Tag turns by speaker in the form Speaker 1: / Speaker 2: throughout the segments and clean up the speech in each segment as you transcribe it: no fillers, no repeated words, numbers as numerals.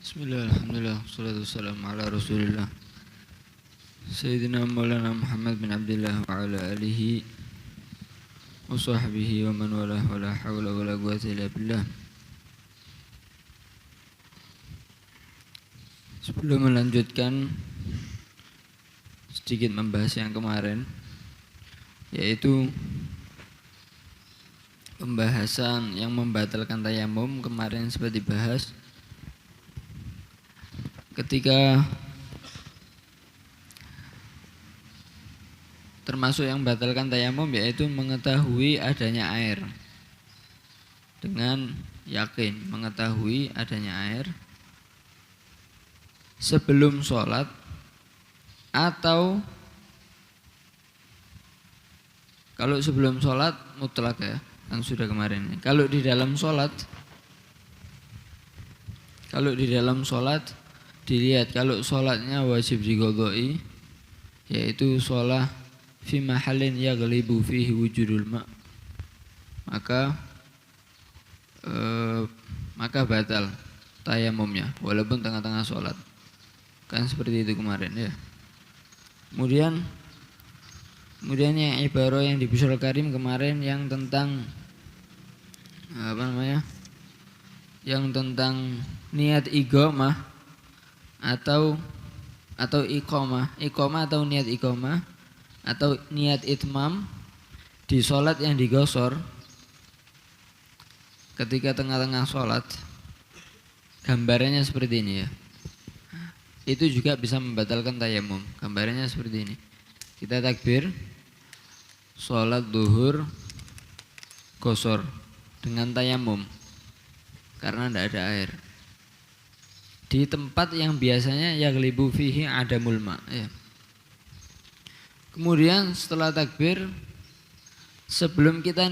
Speaker 1: Bismillah, alhamdulillah, salatu wassalamu ala rasulillah Sayyidina Maulana Muhammad bin Abdullah wa ala alihi wa sahbihi wa man walah wa la hawla wa la quwwata illa billah. Sebelum melanjutkan sedikit membahas yang kemarin, yaitu pembahasan yang membatalkan tayamum. Kemarin sempat dibahas ketika termasuk yang membatalkan tayamum yaitu mengetahui adanya air, dengan yakin mengetahui adanya air sebelum sholat, atau kalau sebelum sholat mutlak ya, yang sudah kemarin. Kalau di dalam sholat dilihat kalau sholatnya wajib diqodoi, yaitu sholat fi mahallin yaghlibu fihi wujudul ma', maka batal tayamumnya walaupun tengah-tengah sholat, kan seperti itu kemarin ya. Kemudian yang ibarah yang di Bishrul Karim kemarin yang tentang yang tentang niat iqamah atau iqamah atau niat iqamah atau niat itmam di sholat yang digosor ketika tengah-tengah sholat, gambarannya seperti ini ya. Itu juga bisa membatalkan tayamum. Gambarannya seperti ini. Kita takbir sholat duhur gosor dengan tayamum karena tidak ada air di tempat yang biasanya yaghlibu fihi adamul ma' ya. Kemudian setelah takbir, sebelum kita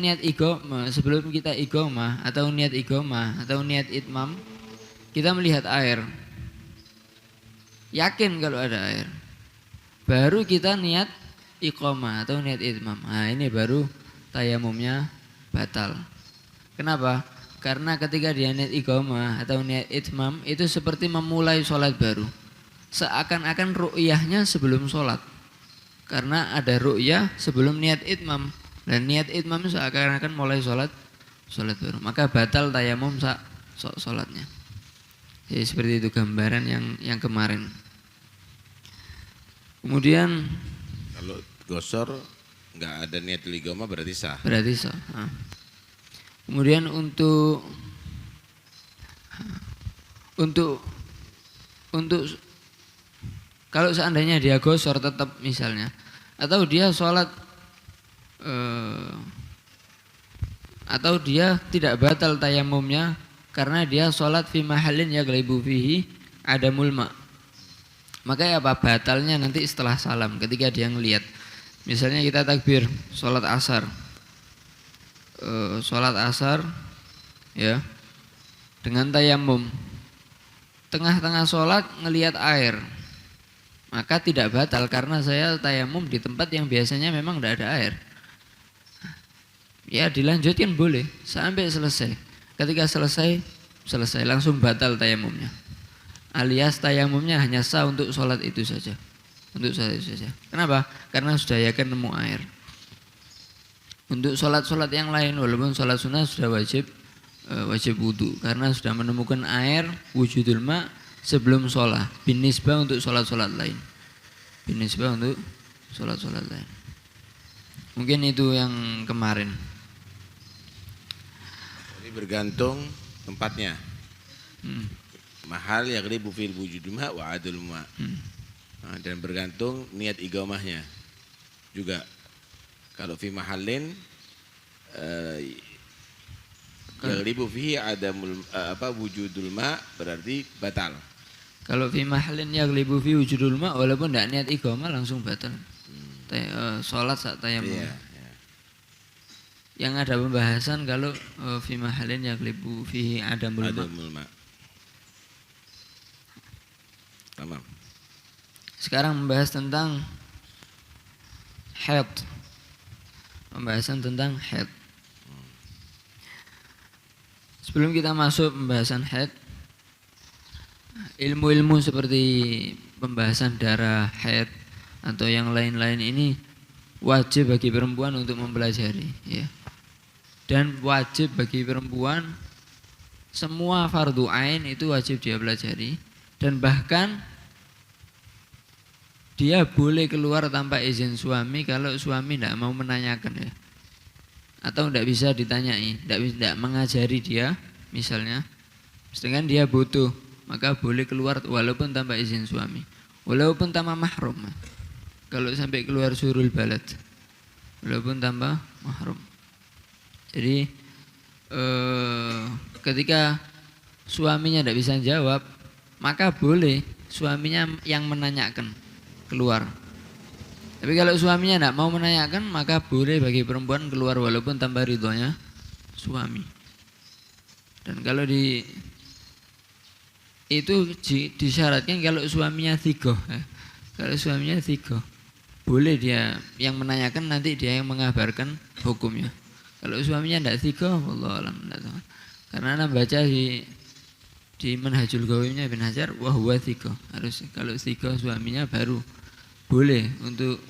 Speaker 1: iqamah atau niat iqamah atau niat itmam, kita melihat air, yakin kalau ada air, baru kita niat iqamah atau niat itmam. Nah ini baru tayamumnya batal. Kenapa? Karena ketika dia niat iqamah atau niat itmam itu seperti memulai sholat baru, seakan-akan ru'yahnya sebelum sholat, karena ada ru'yah sebelum niat itmam, dan niat itmam seakan-akan mulai sholat baru, maka batal tayamum sholatnya. Jadi seperti itu gambaran yang kemarin. Kemudian
Speaker 2: kalau gosor nggak ada niat iqamah berarti sah.
Speaker 1: Nah. Kemudian untuk kalau seandainya dia gosor tetap misalnya, atau dia sholat atau dia tidak batal tayamumnya karena dia sholat fi mahallin yaghlibu fihi adamul ma', maka ya apa batalnya nanti setelah salam, ketika dia ngelihat. Misalnya kita takbir sholat asar ya dengan tayamum, tengah-tengah sholat ngelihat air, maka tidak batal karena saya tayamum di tempat yang biasanya memang tidak ada air. Ya dilanjutkan boleh sampai selesai. Ketika selesai langsung batal tayamumnya, alias tayamumnya hanya sah untuk sholat itu saja. Kenapa? Karena sudah yakin nemu air. Untuk sholat yang lain walaupun sholat sunnah sudah wajib wudu karena sudah menemukan air wujudul ma' sebelum sholat. Binisbah untuk sholat lain. Mungkin itu yang kemarin.
Speaker 2: Jadi bergantung tempatnya. Mahal yaghlibu fil wujudul ma' wa adul ma'. Nah, dan bergantung niat iqamahnya juga. Kalau fi mahallin yaghlibu fihi adamul wujudul ma' berarti batal.
Speaker 1: Kalau fi mahallin yaghlibu fihi wujudul ma' walaupun tidak niat iqamah langsung batal. Sholat saat tayamum.
Speaker 2: Iya.
Speaker 1: Yang ada pembahasan kalau fi mahallin yaghlibu fihi adamul ma'.
Speaker 2: Tamam.
Speaker 1: Sekarang membahas tentang haid. Pembahasan tentang haid. Sebelum kita masuk pembahasan haid, ilmu-ilmu seperti pembahasan darah, haid atau yang lain-lain ini wajib bagi perempuan untuk mempelajari, ya. Dan wajib bagi perempuan semua fardu ain itu wajib dia pelajari, dan bahkan dia boleh keluar tanpa izin suami kalau suami tidak mau menanyakan, ya, atau tidak bisa ditanyai, tidak mengajari dia misalnya, sedangkan dia butuh, maka boleh keluar walaupun tanpa izin suami, walaupun tanpa mahram. Kalau sampai keluar surul balad, walaupun tanpa mahram. Jadi ketika suaminya tidak bisa jawab, maka boleh suaminya yang menanyakan keluar. Tapi kalau suaminya tidak mau menanyakan, maka boleh bagi perempuan keluar walaupun tanpa ridhonya suami. Dan kalau itu disyaratkan kalau suaminya thiqah, ya. Kalau suaminya thiqah, boleh dia yang menanyakan, nanti dia yang mengabarkan hukumnya. Kalau suaminya tidak thiqah, wallahu a'lam. Karena Anda baca di Manhajul Qawimnya Ibn Hajar, wa huwa thiqah. Harus kalau thiqah suaminya baru boleh untuk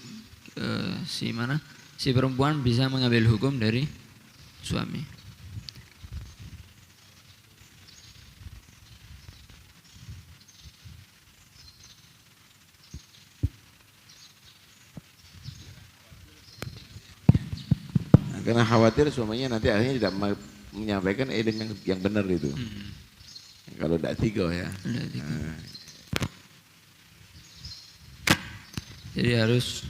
Speaker 1: si perempuan bisa mengambil hukum dari suami.
Speaker 2: Nah, karena khawatir suaminya nanti akhirnya tidak menyampaikan ilmu yang benar itu. Kalau tidak thiqah, ya. Nah.
Speaker 1: Jadi harus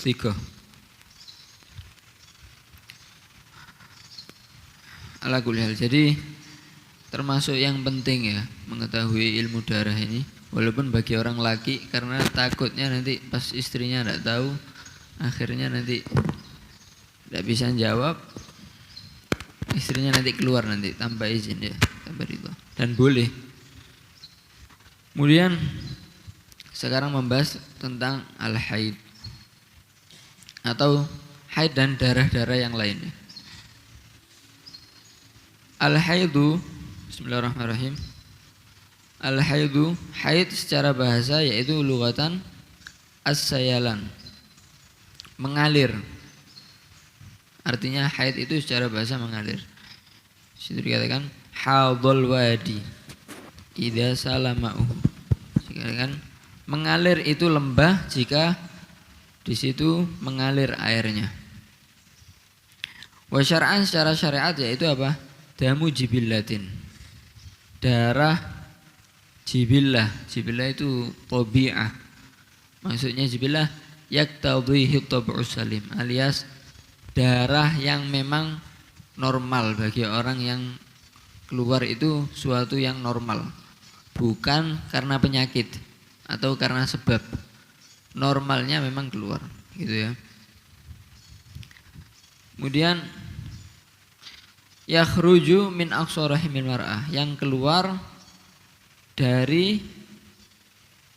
Speaker 1: thiqah. Ala kulli hal. Jadi termasuk yang penting, ya, mengetahui ilmu darah ini, walaupun bagi orang laki, karena takutnya nanti pas istrinya tidak tahu, akhirnya nanti tidak bisa jawab, istrinya nanti keluar nanti tanpa izin, ya, tanpa ridho. Dan boleh. Kemudian sekarang membahas tentang al-haid atau haid dan darah-darah yang lainnya. Al-haidu, bismillahirrahmanirrahim. Al-haidu, haid secara bahasa yaitu lughatan as-sayalan, mengalir. Artinya haid itu secara bahasa mengalir. Situ dikatakan hadul wadi idza salama'u. Dikatakan mengalir itu lembah jika di situ mengalir airnya. Wa syar'an secara syariat yaitu apa? Damu jibillatin. Darah jibillah. Jibillah itu tabi'ah. Maksudnya jibillah yaktadhihi tab'us salim, alias darah yang memang normal bagi orang yang keluar itu suatu yang normal, bukan karena penyakit atau karena sebab. Normalnya memang keluar, gitu ya. Kemudian yakhruju min aqsa rahimil mar'ah, yang keluar dari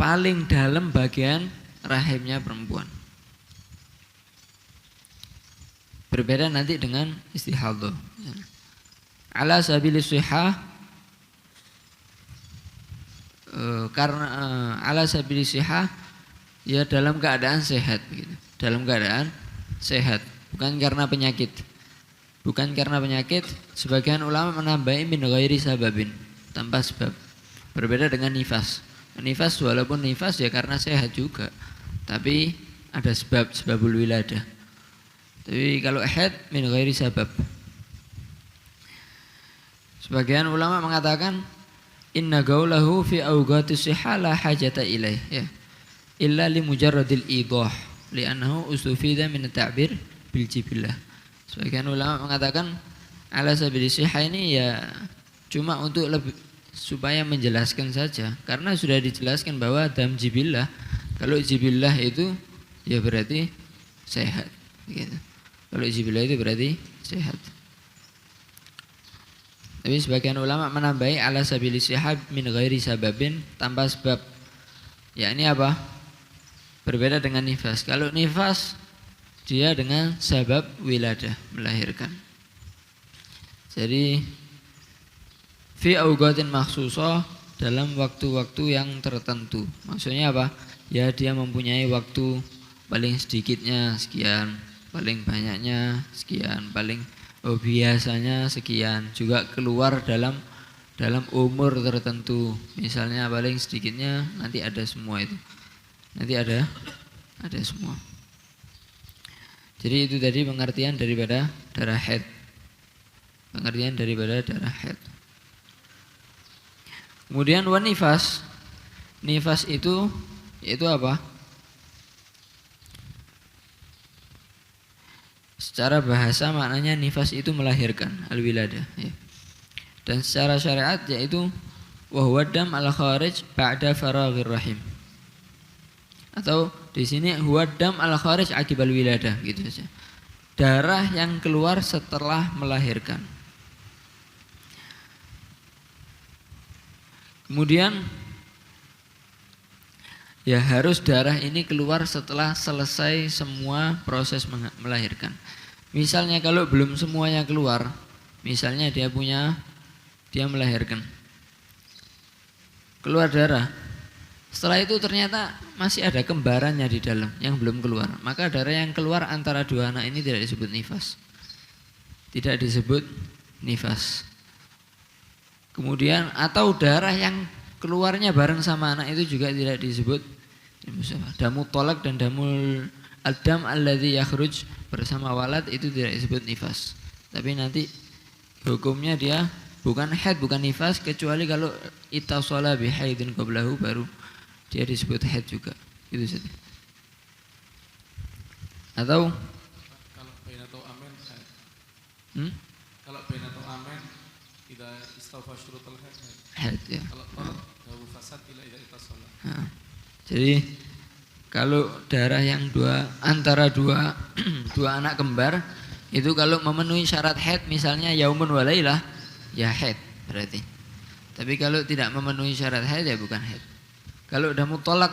Speaker 1: paling dalam bagian rahimnya perempuan. Berbeda nanti dengan istihadhah. Ala sabilis shihah, karena ala sabilis shihah, ya dalam keadaan sehat, gitu. Dalam keadaan sehat, bukan karena penyakit. Bukan karena penyakit. Sebagian ulama menambahi min ghairi sababin, tanpa sebab. Berbeda dengan nifas. Nifas walaupun nifas ya karena sehat juga, tapi ada sebabul wiladah. Tapi kalau haid min ghairi sabab. Sebagian ulama mengatakan inna gaulahu fi awqatis shihah la hajata ilaih, ya, illa li mujarradil idah li'annahu ustufida min at-ta'bir bil jibillah. Sebagian ulama mengatakan ala sabilis shihah ini ya cuma untuk lebih supaya menjelaskan saja, karena sudah dijelaskan bahwa dam jibillah, kalau jibillah itu ya berarti sehat, gitu. Kalau jibillah itu berarti sehat. Tapi sebagian ulama menambahi ala sabilis shihah min ghairi sababin, tanpa sebab. Ya ini apa? Berbeda dengan nifas. Kalau nifas dia dengan sebab wiladah, melahirkan. Jadi fi awqatin makhsusah, dalam waktu-waktu yang tertentu. Maksudnya apa? Ya dia mempunyai waktu paling sedikitnya sekian, paling banyaknya sekian, biasanya sekian. Juga keluar dalam umur tertentu. Misalnya paling sedikitnya nanti ada semua itu. Nanti ada semua. Jadi itu tadi pengertian daripada darah haid. Pengertian daripada darah haid. Kemudian nifas. Nifas itu apa? Secara bahasa maknanya nifas itu melahirkan, al-wiladah ya. Dan secara syariat yaitu wa huwa dam al-kharij ba'da faraghir rahim. Atau di sini huwa dam al-kharij akibal wiladah gitu saja. Darah yang keluar setelah melahirkan. Kemudian ya harus darah ini keluar setelah selesai semua proses melahirkan. Misalnya kalau belum semuanya keluar, misalnya dia melahirkan, keluar darah. Setelah itu ternyata masih ada kembarannya di dalam yang belum keluar. Maka darah yang keluar antara dua anak ini tidak disebut nifas. Tidak disebut nifas. Kemudian atau darah yang keluarnya bareng sama anak itu juga tidak disebut damu tolak dan damul adam alladzi yakhruj bersama walad itu tidak disebut nifas. Tapi nanti hukumnya dia bukan haid, bukan nifas kecuali kalau ittasala bihaidin qablahu baru dia disebut haid juga. Itu saja. Atau
Speaker 3: kalau bainato amen kalau bainato amen tidak istawfa syurutul haid
Speaker 1: ya.
Speaker 3: Kalau tolak dawu fasad ila ittasala.
Speaker 1: Jadi kalau darah yang antara dua anak kembar itu kalau memenuhi syarat haid misalnya yaumun walailah ya haid berarti. Tapi kalau tidak memenuhi syarat haid ya bukan haid. Kalau damu tolak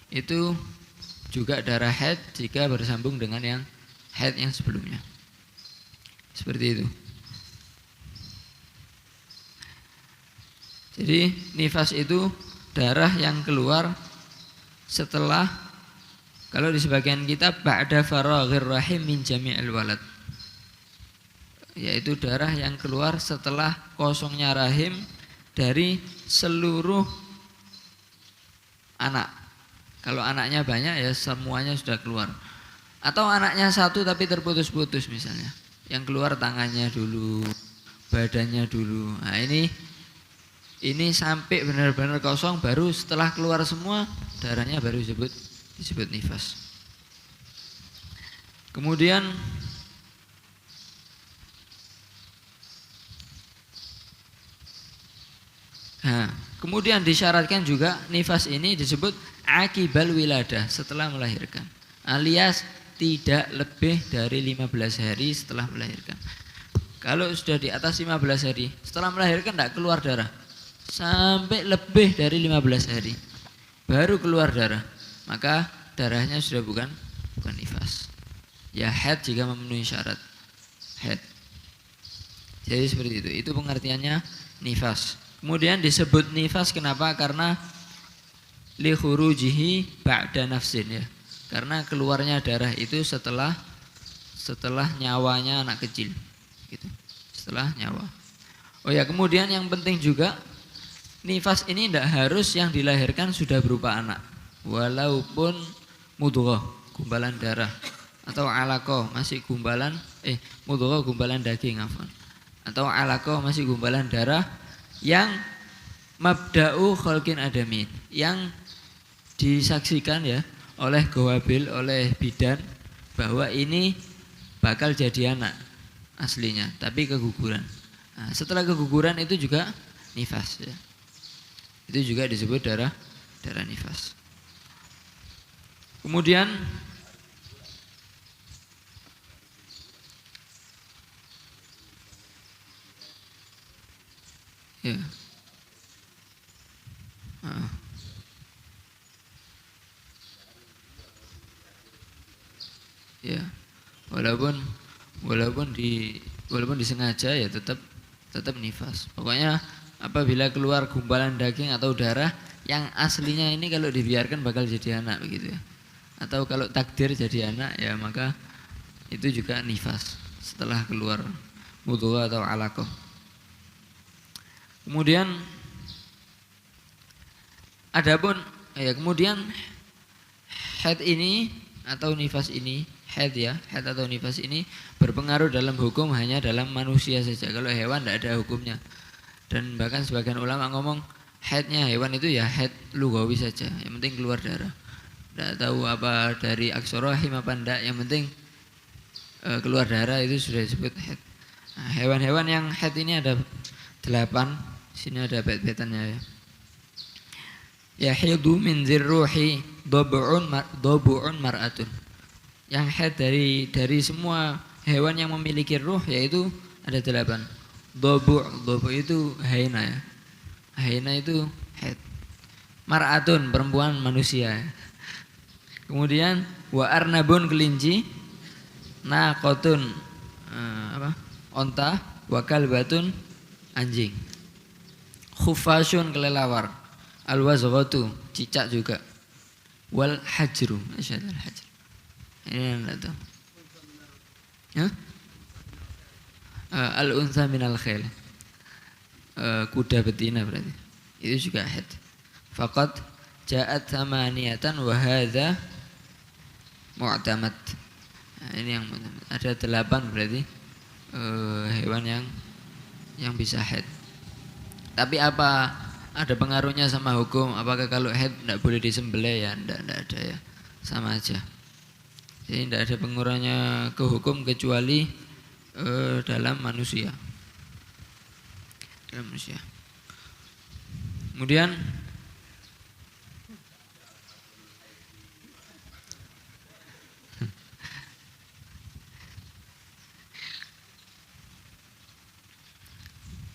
Speaker 1: itu juga darah haid jika bersambung dengan yang haid yang sebelumnya. Seperti itu. Jadi nifas itu darah yang keluar setelah, kalau di sebagian kitab ba'da faraghir rahim min jami'il walad, yaitu darah yang keluar setelah kosongnya rahim dari seluruh anak. Kalau anaknya banyak ya semuanya sudah keluar. Atau anaknya satu tapi terputus-putus misalnya. Yang keluar tangannya dulu, badannya dulu. Nah ini sampai benar-benar kosong, baru setelah keluar semua darahnya baru disebut nifas. Kemudian kemudian disyaratkan juga nifas ini disebut akibal wiladah, setelah melahirkan, alias tidak lebih dari 15 hari setelah melahirkan. Kalau sudah di atas 15 hari setelah melahirkan tidak keluar darah, sampai lebih dari 15 hari baru keluar darah, maka darahnya sudah bukan nifas. Ya haid jika memenuhi syarat haid. Jadi seperti itu. Itu pengertiannya nifas. Kemudian disebut nifas kenapa? Karena li khurujihi ba'da nafsin ya. Karena keluarnya darah itu setelah nyawanya anak kecil. Gitu. Setelah nyawa. Oh ya, kemudian yang penting juga nifas ini tidak harus yang dilahirkan sudah berupa anak. Walaupun mudghah, gumpalan darah, atau alaqah masih mudghah gumpalan daging atau alaqah masih gumpalan darah yang mabda'u khalqin adamin, yang disaksikan ya oleh Gowabil, oleh bidan bahwa ini bakal jadi anak aslinya, tapi keguguran. Nah, setelah keguguran itu juga nifas ya. Itu juga disebut darah nifas. Kemudian ya. Ya. Walaupun disengaja ya tetap nifas. Pokoknya apabila keluar gumpalan daging atau darah yang aslinya ini kalau dibiarkan bakal jadi anak begitu ya. Atau kalau takdir jadi anak ya maka itu juga nifas setelah keluar mudghah atau alaqah. Kemudian kemudian haid ini atau nifas ini, haid atau nifas ini berpengaruh dalam hukum hanya dalam manusia saja. Kalau hewan tidak ada hukumnya. Dan bahkan sebagian ulama ngomong haidnya hewan itu ya haid lughawi saja, yang penting keluar darah. Tidak tahu apa dari aksorohim apa enggak, yang penting keluar darah itu sudah disebut haid. Nah, hewan-hewan yang haid ini ada 8, sini ada bet-betannya ya. Yahidu min zirruhi dobu'un mar'atun. Yang haid dari semua hewan yang memiliki ruh yaitu ada 8. Dobu itu haina ya. Haina itu haid. Mar'atun perempuan manusia. Kemudian wa arnabun kelinci, naqatun onta, wa kalbatun anjing. Khufashun kelelawar, alwazghatu cicak juga. Wal hajru, masyaallah hajr. Ini enggak tahu. Ya? Al-unsa minal khil, kuda betina berarti itu juga haid. Faqad ja'at thamaniyatan wa hadza mu'tamad. Nah, ini yang ada 8 berarti hewan yang bisa haid. Tapi apa ada pengaruhnya sama hukum? Apakah kalau haid tidak boleh disembelih ya? Tidak ada ya, sama aja. Jadi tidak ada pengaruhnya ke hukum kecuali dalam manusia.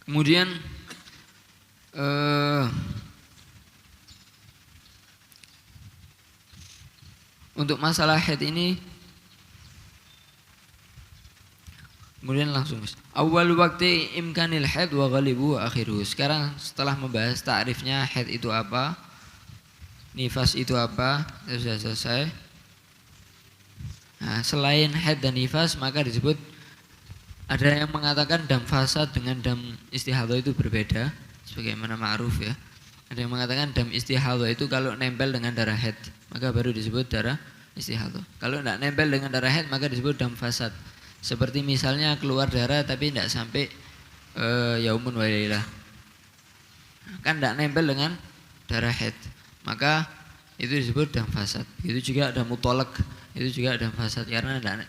Speaker 1: Kemudian untuk masalah haid ini kemudian langsung awal waktu imkanil haid wa ghalibu akhiruh. Sekarang setelah membahas ta'rifnya haid itu apa, nifas itu apa, sudah selesai. Nah, selain haid dan nifas maka disebut, ada yang mengatakan dam fasad dengan dam istihadhah itu berbeda sebagaimana ma'ruf ya. Ada yang mengatakan dam istihadhah itu kalau nempel dengan darah haid maka baru disebut darah istihadhah. Kalau tidak nempel dengan darah haid maka disebut dam fasad. Seperti misalnya keluar darah tapi tidak sampai yaumun wa lailah, kan tidak nempel dengan darah haid, maka itu disebut dam fasad. Itu juga ada mutolak, itu juga dam fasad karena tidak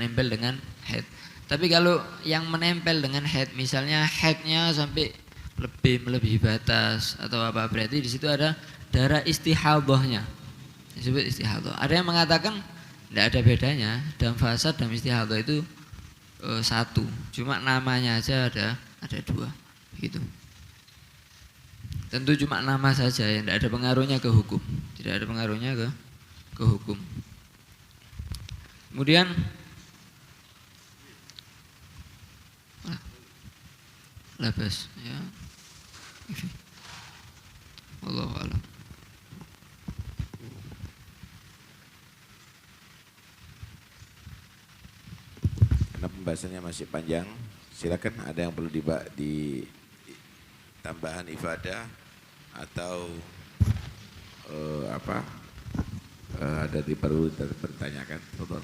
Speaker 1: nempel dengan haid. Tapi kalau yang menempel dengan haid, misalnya haidnya sampai melebihi batas atau apa, berarti di situ ada darah istihadhahnya, disebut istihadhah. Ada yang mengatakan tidak ada bedanya, dam fasad, dam istihadhah itu satu, cuma namanya aja ada 2 gitu. Tentu cuma nama saja yang tidak ada pengaruhnya ke hukum, tidak ada pengaruhnya ke hukum. Kemudian labas ya. Wallahu a'lam.
Speaker 2: Karena pembahasannya masih panjang, silakan ada yang perlu di tambahan ifadah atau ada perlu dipertanyakan. Betul.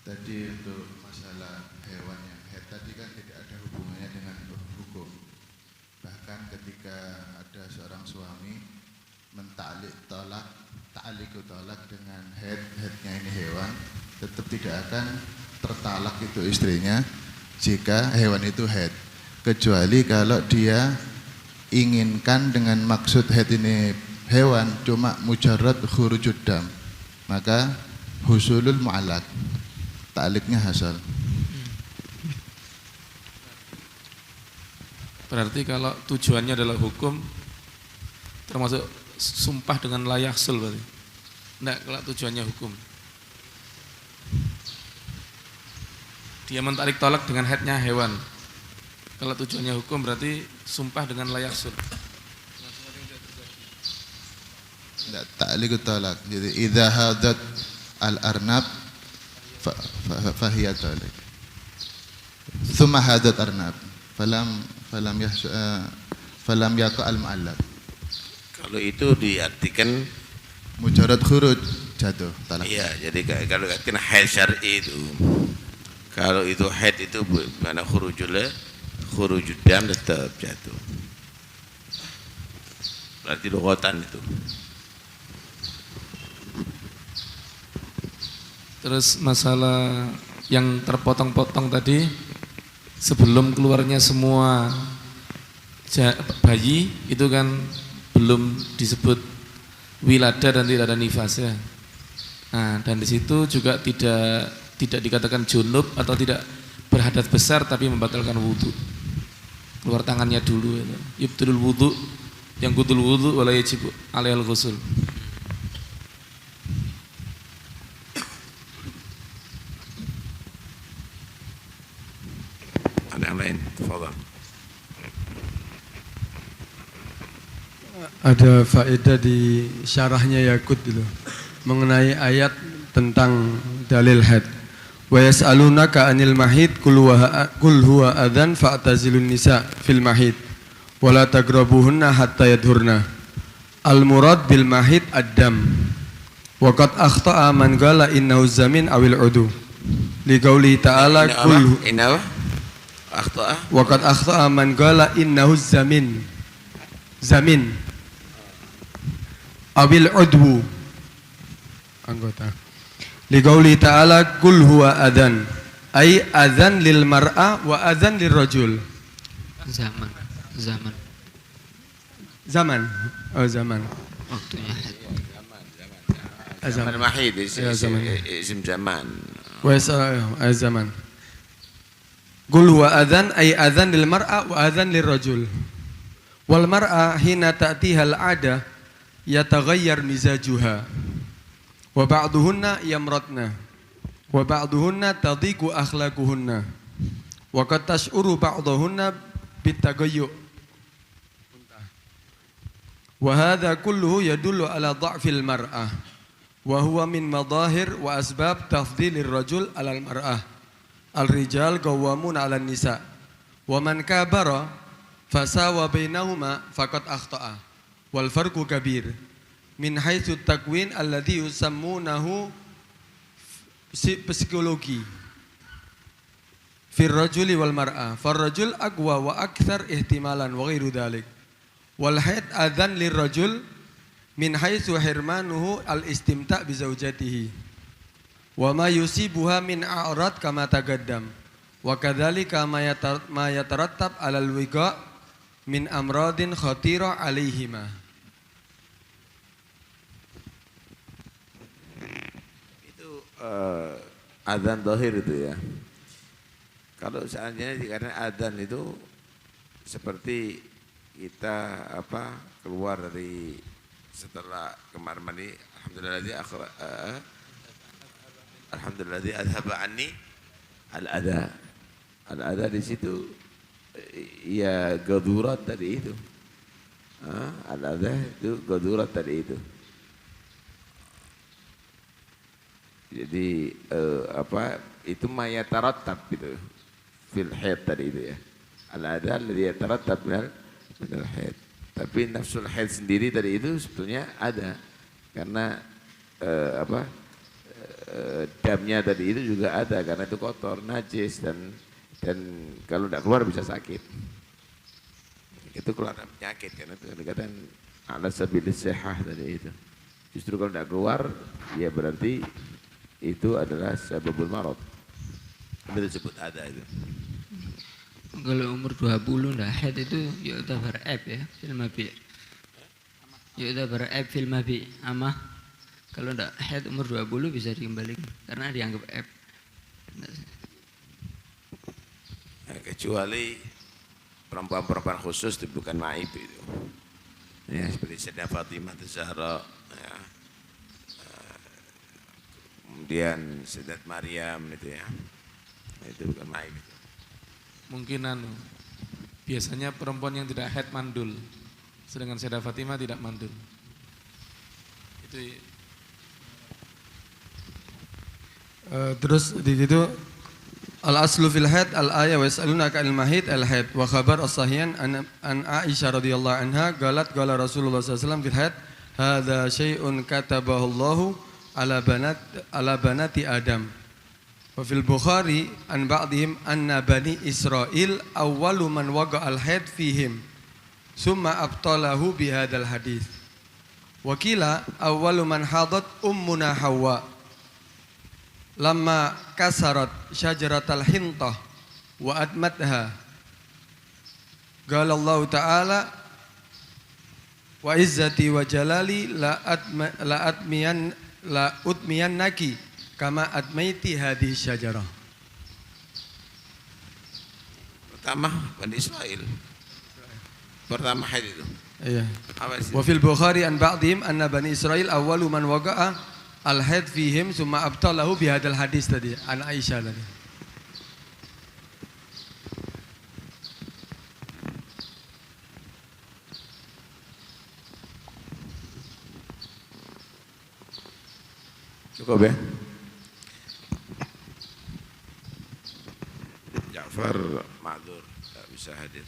Speaker 4: Tadi untuk masalah hewan yang haid tadi kan tidak ada hubungannya dengan hukum. Bahkan ketika ada seorang suami ta'aliku tolak dengan haidnya ini hewan, tetap tidak akan tertalak itu istrinya jika hewan itu haid, kecuali kalau dia inginkan dengan maksud haid ini hewan cuma mujarrad khurujud dam, maka husulul mu'allaq, ta'liknya hasal.
Speaker 3: Berarti kalau tujuannya adalah hukum, termasuk sumpah dengan la yahsul berarti. Enggak, kalau tujuannya hukum. dia mentarik tolak dengan haidnya hewan. Kalau tujuannya hukum berarti sumpah dengan layak sur.
Speaker 4: Tidak, ta'liqut talak. Jadi idza hadat al-arnab fahiyat talik. Thumma hadat arnab falam yaqa al-mu'allaq.
Speaker 2: Kalau itu diartikan
Speaker 4: Mujarrad khuruj jatuh talak.
Speaker 2: iya, jadi kalau kena haid syar'i itu, kalau itu haid itu mana khurujud dam tetap jatuh. Berarti lughatan itu.
Speaker 3: Terus masalah yang terpotong-potong tadi, sebelum keluarnya semua bayi itu kan belum disebut wilada dan tidak ada nifas ya. Nah, dan di situ juga tidak dikatakan junub atau tidak berhadas besar tapi membatalkan wudhu. Keluar tangannya dulu ya. Yubtilul wudhu, yang kutul wudhu wala yajibu alaihal ghusul.
Speaker 2: Ada yang lain? Tafadhal.
Speaker 5: Ada faedah di syarahnya Yakut itu mengenai ayat tentang dalil haid. Wa yas'alunaka 'anil mahid qul huwa adzan fa'tazilun nisa fil mahid wa la taqrabuhunna hatta yadhurna. Al murad bil mahid ad-dam. Wa qad akhta'a man qala innahu zamin awil udu. Li qoulihi ta'ala qul
Speaker 2: inna akhta'a
Speaker 5: wa qad akhta'a man qala innahu zamin awil udwu anggota liqauli ta'ala kul huwa adzan ay adzan lil mar'a wa adzan lir rajul
Speaker 1: Zaman
Speaker 5: zaman
Speaker 1: waktunya haid.
Speaker 2: zaman mahid
Speaker 5: Ya, zaman.
Speaker 2: isim zaman.
Speaker 5: wa zaman kul huwa adzan ay adzan lil mar'a wa adzan lir rajul wal mar'a hina ta'tihal 'ada yataghayyar mizajuha wa ba'duhunna yamratna wa ba'duhunna tadhiqu akhlaquhunna wa qad tash'uru ba'duhunna bitagayyu wa hadha kulluhu yadullu ala dha'fil mar'ah wa huwa min madahir wa asbab tafdhilir rajul 'alal mar'ah al-rijal qawwamuna 'alan nisa wa man kabara fasawa bainahuma faqad akhta'a wal farqu kabir min haitsu takwin alladhi yusammunahu psikologi fir rajuli wal mar'a far rajul aqwa wa akthar ihtimalan wa ghairu dhalik wal haid adzan lir rajul min haitsu hirmanuhu al istimta' bi zaujatihi wa ma yusibuha min a'rad kama tagaddam wa kadzalika ma yatarattab alal wiqa min amradin khatira alaihima.
Speaker 2: Itu adzan zahir itu ya. Kalau seandainya dikatakan adzan itu seperti kita keluar dari setelah kamar mandi, alhamdulillah adhaba anni al-adha. Al-adha di situ ya gadurat tadi itu. Al-adha itu gadurat tadi itu. Jadi itu mayatarattab gitu. Fil haid tadi itu ya. Al-adha alladhi yatarattab minal haid. Tapi nafsul haid sendiri tadi itu sebetulnya ada. Karena damnya tadi itu juga ada karena itu kotor, najis dan kalau tidak keluar bisa sakit. Itu keluar penyakit karena itu dikatakan ala sabilis sihah tadi itu. Justru kalau tidak keluar ya berarti itu adalah sababul marad. Itu disebut ada itu.
Speaker 1: Kalau umur 20 ndak haid itu yu'tabar aib ya fil mabi'. Yu'tabar aib fil mabi'. Ama kalau ndak haid umur 20 bisa dikembalikan karena dianggap aib.
Speaker 2: Nah, kecuali perempuan-perempuan khusus itu bukan maib itu. Ya, seperti Sayyidah Fatimah Az-Zahra ya. Kemudian Sayyidat Maryam itu ya. Itu bukan maib.
Speaker 3: Mungkin biasanya perempuan yang tidak haid mandul, sedangkan Sayyidah Fatimah tidak mandul. Itu
Speaker 5: terus di situ al aslu fil haid al ayat wa yasalunaka al mahid al haid wa khabar as-sahihan an Aisyah radhiyallahu anha qalat qala Rasulullah sallallahu alaihi wasallam fil haid hadza syai'un katabahu Allahu ala banati Adam. Wa fil Bukhari an ba'dihim anna bani Israil awwalu man waqa al haid fihim summa abtalahu bi hadzal hadis. Wa qila awwalu man hadat ummuna Hawa lamma kasarat syajaratal hintah wa admatha. Qala Allah Ta'ala wa izzati wa jalali la utmiyannaki kama admaiti hadhihi syajarah.
Speaker 2: Pertama Bani Israel. Pertama haid itu.
Speaker 5: Iya.
Speaker 2: Apa sih?
Speaker 5: Wa fil Bukhari an ba'dihim anna bani Israil awwalu man waqa'a al haid fihim summa abtalahu bi hadzal hadis tadi an Aisyah tadi.
Speaker 2: Cukup ya? Ja'far ma'dzur, tak bisa hadir.